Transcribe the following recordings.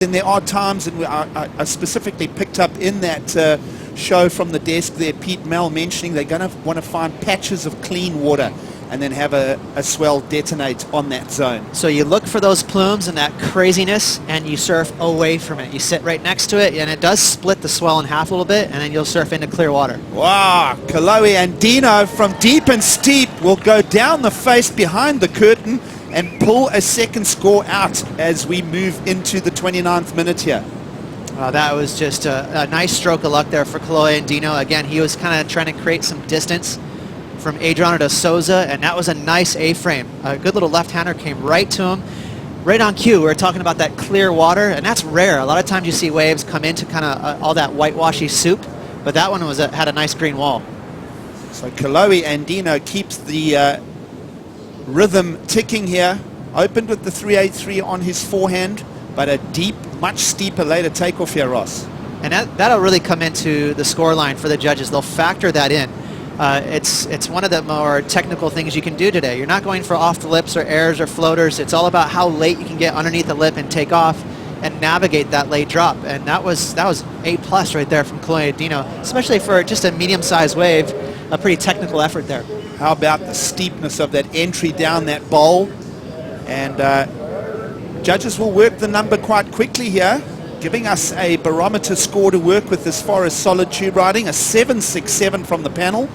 And there are times, and I specifically picked up in that show from the desk there, Pete Mel mentioning they're going to want to find patches of clean water and then have a swell detonate on that zone. So you look for those plumes and that craziness, and you surf away from it. You sit right next to it, and it does split the swell in half a little bit, and then you'll surf into clear water. Wow, Kolohe Andino from deep and steep will go down the face behind the curtain and pull a second score out as we move into the 29th minute here. That was just a nice stroke of luck there for Kolohe Andino. Again, he was kind of trying to create some distance from Adriano de Souza, and that was a nice A-frame. A good little left-hander came right to him, right on cue. We were talking about that clear water, and that's rare. A lot of times you see waves come into kind of all that whitewashy soup, but that one had a nice green wall. So Kolohe Andino keeps the rhythm ticking here. Opened with the 383 on his forehand, but a deep, much steeper later takeoff here, Ross. And that'll really come into the score line for the judges. They'll factor that in. It's one of the more technical things you can do today. You're not going for off the lips or airs or floaters. It's all about how late you can get underneath the lip and take off and navigate that late drop. And that was A+ right there from Kolohe Andino, especially for just a medium-sized wave. A pretty technical effort there. How about the steepness of that entry down that bowl? And judges will work the number quite quickly here, giving us a barometer score to work with as far as solid tube riding, a 767 from the panel.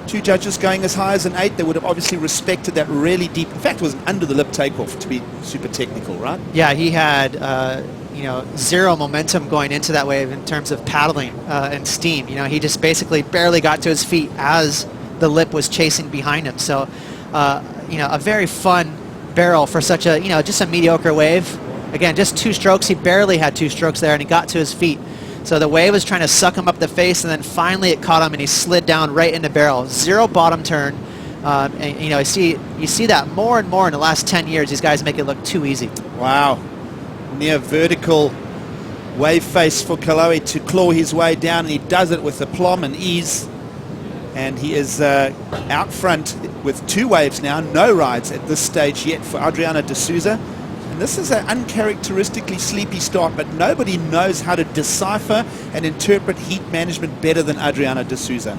Two judges going as high as an 8. They would have obviously respected that really deep. In fact, it was under the lip takeoff to be super technical, right? Yeah, he had zero momentum going into that wave in terms of paddling and steam. He just basically barely got to his feet as the lip was chasing behind him. So, a very fun barrel for such a, just a mediocre wave. Again, just 2 strokes. He barely had 2 strokes there, and he got to his feet. So the wave was trying to suck him up the face, and then finally it caught him, and he slid down right in the barrel. 0 bottom turn. And you see that more and more in the last 10 years. These guys make it look too easy. Wow. Near vertical wave face for Kolohe to claw his way down, and he does it with aplomb and ease. And he is out front with 2 waves now. No rides at this stage yet for Adriano de Souza. And this is an uncharacteristically sleepy start, but nobody knows how to decipher and interpret heat management better than Adriano de Souza.